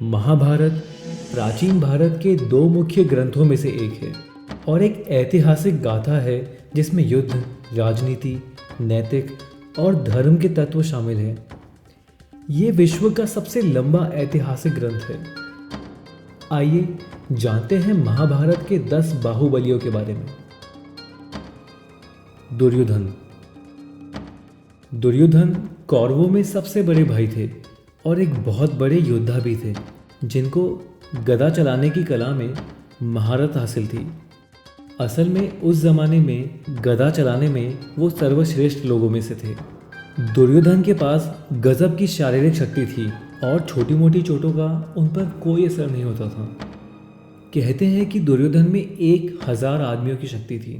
महाभारत प्राचीन भारत के दो मुख्य ग्रंथों में से एक है और एक ऐतिहासिक गाथा है जिसमें युद्ध, राजनीति, नैतिक और धर्म के तत्व शामिल हैं। ये विश्व का सबसे लंबा ऐतिहासिक ग्रंथ है। आइए जानते हैं महाभारत के 10 बाहुबलियों के बारे में। दुर्योधन। दुर्योधन कौरवों में सबसे बड़े भाई थे और एक बहुत बड़े योद्धा भी थे जिनको गदा चलाने की कला में महारत हासिल थी। असल में उस जमाने में गदा चलाने में वो सर्वश्रेष्ठ लोगों में से थे। दुर्योधन के पास गजब की शारीरिक शक्ति थी और छोटी मोटी चोटों का उन पर कोई असर नहीं होता था। कहते हैं कि दुर्योधन में 1000 आदमियों की शक्ति थी।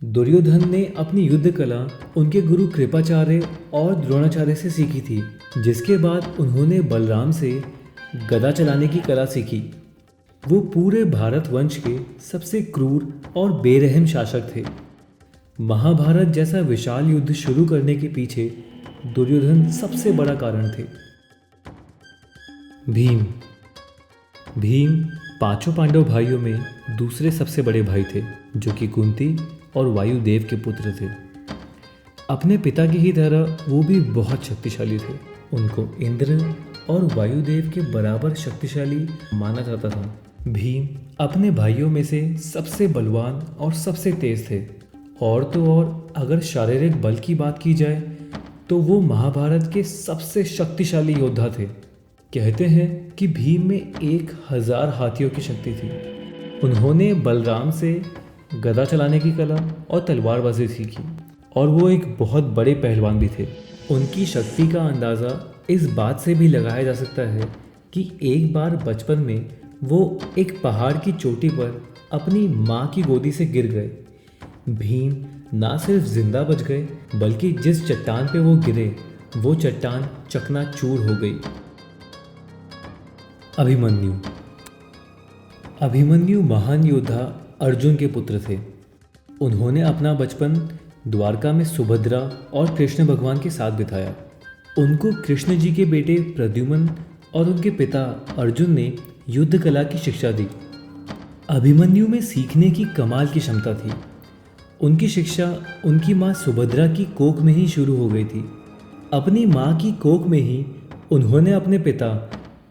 दुर्योधन ने अपनी युद्ध कला उनके गुरु कृपाचार्य और द्रोणाचार्य से सीखी थी, जिसके बाद उन्होंने बलराम से गदा चलाने की कला सीखी। वो पूरे भारत वंश के सबसे क्रूर और बेरहम शासक थे। महाभारत जैसा विशाल युद्ध शुरू करने के पीछे दुर्योधन सबसे बड़ा कारण थे। भीम। भीम 5 पांडव भाइयों में दूसरे सबसे बड़े भाई थे, जो कि कुंती और वायुदेव के पुत्र थे। अपने पिता की ही तरह वो भी बहुत शक्तिशाली थे। उनको इंद्र और वायुदेव के बराबर शक्तिशाली माना जाता था। भीम अपने भाइयों में से सबसे बलवान और सबसे तेज थे। और तो और अगर शारीरिक बल की बात की जाए तो वो महाभारत के सबसे शक्तिशाली योद्धा थे। कहते हैं कि भीम में 1000 हाथियों की शक्ति थी। उन्होंने बलराम से गदा चलाने की कला और तलवारबाजी सीखी और वो एक बहुत बड़े पहलवान भी थे। उनकी शक्ति का अंदाज़ा इस बात से भी लगाया जा सकता है कि एक बार बचपन में वो एक पहाड़ की चोटी पर अपनी माँ की गोदी से गिर गए। भीम ना सिर्फ जिंदा बच गए, बल्कि जिस चट्टान पे वो गिरे वो चट्टान चकनाचूर हो गई। अभिमन्यु। अभिमन्यु महान योद्धा अर्जुन के पुत्र थे। उन्होंने अपना बचपन द्वारका में सुभद्रा और कृष्ण भगवान के साथ बिताया। उनको कृष्ण जी के बेटे प्रद्युम्न और उनके पिता अर्जुन ने युद्ध कला की शिक्षा दी। अभिमन्यु में सीखने की कमाल की क्षमता थी। उनकी शिक्षा उनकी माँ सुभद्रा की कोख में ही शुरू हो गई थी। अपनी माँ की कोख में ही उन्होंने अपने पिता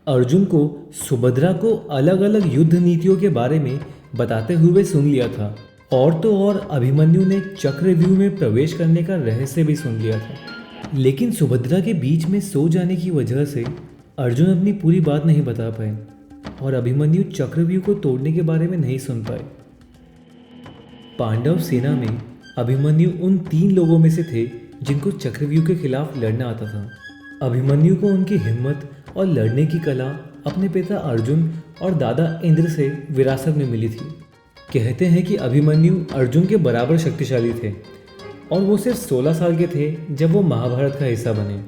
अर्जुन को सुभद्रा को अलग अलग युद्ध नीतियों के बारे में बताते हुए सुन लिया था। और तो और अभिमन्यु ने चक्रव्यूह में प्रवेश करने का रहस्य भी सुन लिया था। लेकिन सुभद्रा के बीच में सो जाने की वजह से अर्जुन अपनी पूरी बात नहीं बता पाए और अभिमन्यु चक्रव्यूह को तोड़ने के बारे में नहीं सुन पाए। पांडव सेना में अभिमन्यु उन 3 लोगों में से थे जिनको चक्रव्यूह के खिलाफ लड़ना आता था। अभिमन्यु को उनकी हिम्मत और लड़ने की कला अपने पिता अर्जुन और दादा इंद्र से विरासत में मिली थी। कहते हैं कि अभिमन्यु अर्जुन के बराबर शक्तिशाली थे और वो सिर्फ 16 साल के थे जब वो महाभारत का हिस्सा बने।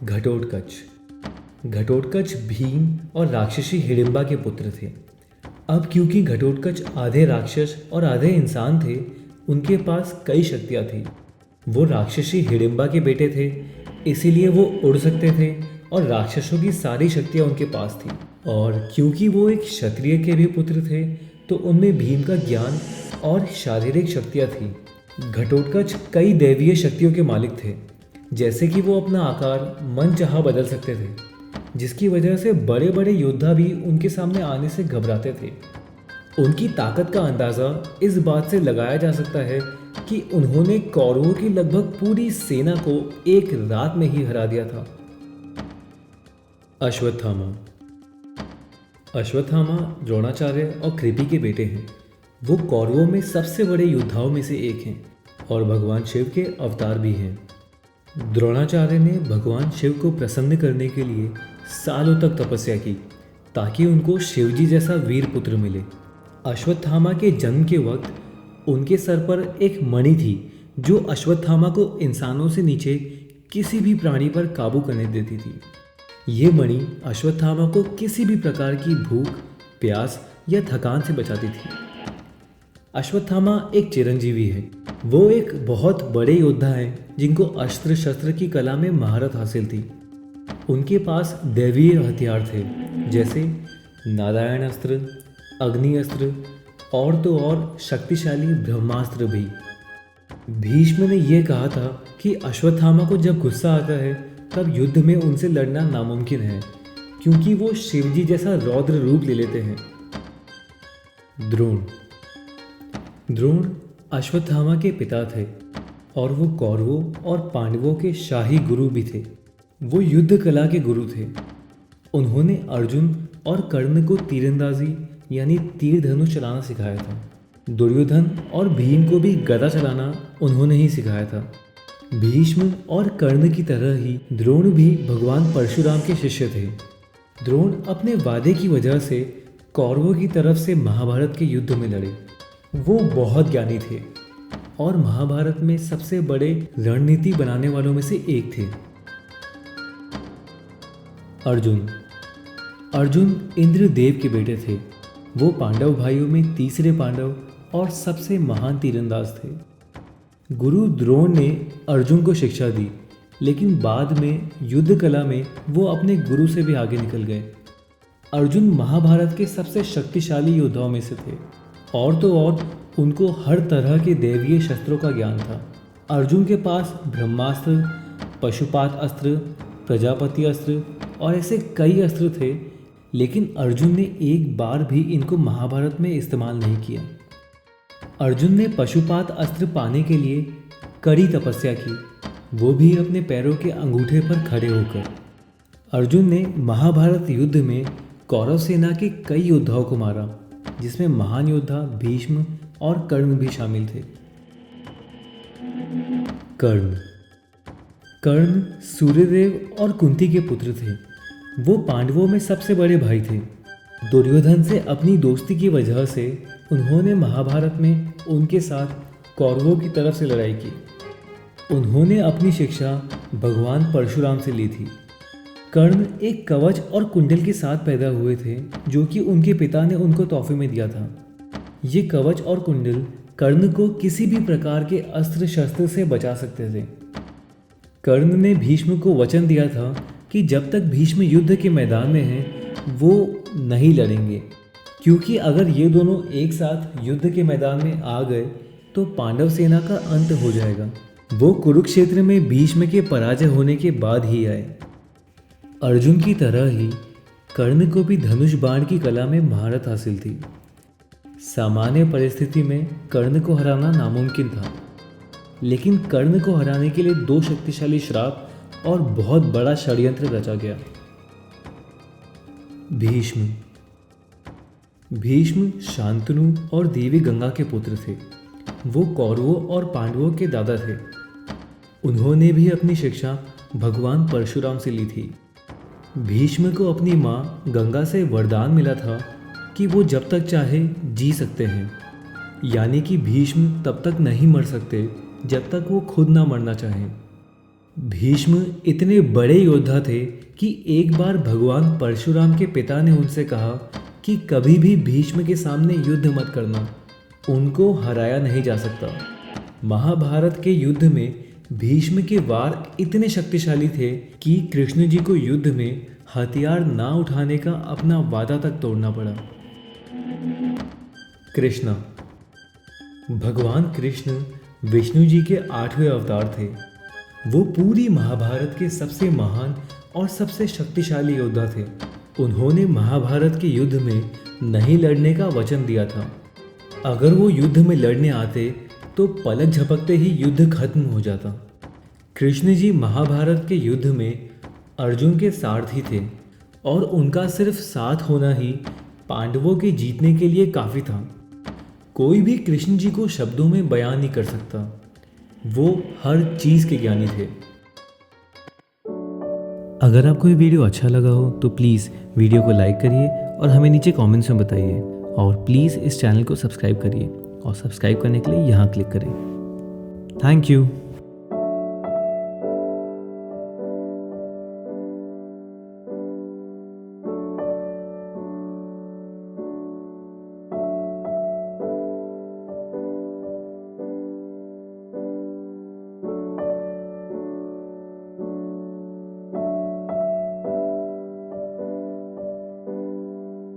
घटोत्कच। घटोत्कच भीम और राक्षसी हिडिंबा के पुत्र थे। अब क्योंकि घटोत्कच आधे राक्षस और आधे इंसान थे, उनके पास कई शक्तियाँ थी। वो राक्षसी हिडिंबा के बेटे थे, इसीलिए वो उड़ सकते थे और राक्षसों की सारी शक्तियाँ उनके पास थी। और क्योंकि वो एक क्षत्रिय के भी पुत्र थे, तो उनमें भीम का ज्ञान और शारीरिक शक्तियाँ थी। घटोत्कच कई दैवीय शक्तियों के मालिक थे, जैसे कि वो अपना आकार मनचाहा बदल सकते थे, जिसकी वजह से बड़े बड़े योद्धा भी उनके सामने आने से घबराते थे। उनकी ताकत का अंदाज़ा इस बात से लगाया जा सकता है कि उन्होंने कौरवों की लगभग पूरी सेना को एक रात में ही हरा दिया था। अश्वत्थामा। अश्वत्थामा द्रोणाचार्य और कृपि के बेटे हैं। वो कौरवों में सबसे बड़े योद्धाओं में से एक हैं और भगवान शिव के अवतार भी हैं। द्रोणाचार्य ने भगवान शिव को प्रसन्न करने के लिए सालों तक तपस्या की ताकि उनको शिवजी जैसा वीर पुत्र मिले। अश्वत्थामा के जन्म के वक्त उनके सर पर एक मणि थी जो अश्वत्थामा को इंसानों से नीचे किसी भी प्राणी पर काबू करने देती थी। ये मणि अश्वत्थामा को किसी भी प्रकार की भूख, प्यास या थकान से बचाती थी। अश्वत्थामा एक चिरंजीवी है। वो एक बहुत बड़े योद्धा हैं जिनको अस्त्र शस्त्र की कला में महारत हासिल थी। उनके पास दैवीय हथियार थे, जैसे नारायण अस्त्र, अग्नि अस्त्र और तो और शक्तिशाली ब्रह्मास्त्र भी। भीष्म ने यह कहा था कि अश्वत्थामा को जब गुस्सा आता है तब युद्ध में उनसे लड़ना नामुमकिन है, क्योंकि वो शिवजी जैसा रौद्र रूप ले लेते हैं। द्रोण अश्वत्थामा के पिता थे और वो कौरवों और पांडवों के शाही गुरु भी थे। वो युद्ध कला के गुरु थे। उन्होंने अर्जुन और कर्ण को तीरंदाजी यानी तीर धनुष चलाना सिखाया था। दुर्योधन और भीम को भी गदा चलाना उन्होंने ही सिखाया था। भीष्म और कर्ण की तरह ही द्रोण भी भगवान परशुराम के शिष्य थे। द्रोण अपने वादे की वजह से कौरवों की तरफ से महाभारत के युद्ध में लड़े। वो बहुत ज्ञानी थे और महाभारत में सबसे बड़े रणनीति बनाने वालों में से एक थे। अर्जुन इंद्रदेव के बेटे थे। वो पांडव भाइयों में तीसरे पांडव और सबसे महान तीरंदाज थे। गुरु द्रोण ने अर्जुन को शिक्षा दी, लेकिन बाद में युद्ध कला में वो अपने गुरु से भी आगे निकल गए। अर्जुन महाभारत के सबसे शक्तिशाली योद्धाओं में से थे और तो और उनको हर तरह के दैवीय शस्त्रों का ज्ञान था। अर्जुन के पास ब्रह्मास्त्र, पशुपात अस्त्र, प्रजापति अस्त्र और ऐसे कई अस्त्र थे, लेकिन अर्जुन ने एक बार भी इनको महाभारत में इस्तेमाल नहीं किया। अर्जुन ने पशुपात अस्त्र पाने के लिए कड़ी तपस्या की, वो भी अपने पैरों के अंगूठे पर खड़े होकर। अर्जुन ने महाभारत युद्ध में कौरव सेना के कई योद्धाओं को मारा, जिसमें महान योद्धा भीष्म और कर्ण भी शामिल थे। कर्ण सूर्यदेव और कुंती के पुत्र थे। वो पांडवों में सबसे बड़े भाई थे। दुर्योधन से अपनी दोस्ती की वजह से उन्होंने महाभारत में उनके साथ कौरवों की तरफ से लड़ाई की। उन्होंने अपनी शिक्षा भगवान परशुराम से ली थी। कर्ण एक कवच और कुंडल के साथ पैदा हुए थे, जो कि उनके पिता ने उनको तोहफे में दिया था। ये कवच और कुंडल कर्ण को किसी भी प्रकार के अस्त्र शस्त्र से बचा सकते थे। कर्ण ने भीष्म को वचन दिया था कि जब तक भीष्म युद्ध के मैदान में हैं, वो नहीं लड़ेंगे, क्योंकि अगर ये दोनों एक साथ युद्ध के मैदान में आ गए तो पांडव सेना का अंत हो जाएगा। वो कुरुक्षेत्र में भीष्म के पराजय होने के बाद ही आए। अर्जुन की तरह ही कर्ण को भी धनुष बाण की कला में महारत हासिल थी। सामान्य परिस्थिति में कर्ण को हराना नामुमकिन था, लेकिन कर्ण को हराने के लिए दो शक्तिशाली श्राप और बहुत बड़ा षड्यंत्र रचा गया। भीष्म शांतनु और देवी गंगा के पुत्र थे। वो कौरवों और पांडवों के दादा थे। उन्होंने भी अपनी शिक्षा भगवान परशुराम से ली थी। भीष्म को अपनी माँ गंगा से वरदान मिला था कि वो जब तक चाहे जी सकते हैं, यानी कि भीष्म तब तक नहीं मर सकते जब तक वो खुद ना मरना चाहें। भीष्म इतने बड़े योद्धा थे कि एक बार भगवान परशुराम के पिता ने उनसे कहा कि कभी भी भीष्म के सामने युद्ध मत करना, उनको हराया नहीं जा सकता। महाभारत के युद्ध में भीष्म के वार इतने शक्तिशाली थे कि कृष्ण जी को युद्ध में हथियार ना उठाने का अपना वादा तक तोड़ना पड़ा। कृष्णा। भगवान कृष्ण विष्णु जी के 8वें अवतार थे। वो पूरी महाभारत के सबसे महान और सबसे शक्तिशाली योद्धा थे। उन्होंने महाभारत के युद्ध में नहीं लड़ने का वचन दिया था। अगर वो युद्ध में लड़ने आते तो पलक झपकते ही युद्ध खत्म हो जाता। कृष्ण जी महाभारत के युद्ध में अर्जुन के सारथी थे और उनका सिर्फ साथ होना ही पांडवों के जीतने के लिए काफ़ी था। कोई भी कृष्ण जी को शब्दों में बयान नहीं कर सकता। वो हर चीज़ के ज्ञानी थे। अगर आपको ये वीडियो अच्छा लगा हो तो प्लीज़ वीडियो को लाइक करिए और हमें नीचे कमेंट्स में बताइए, और प्लीज़ इस चैनल को सब्सक्राइब करिए और सब्सक्राइब करने के लिए यहाँ क्लिक करें। Thank you.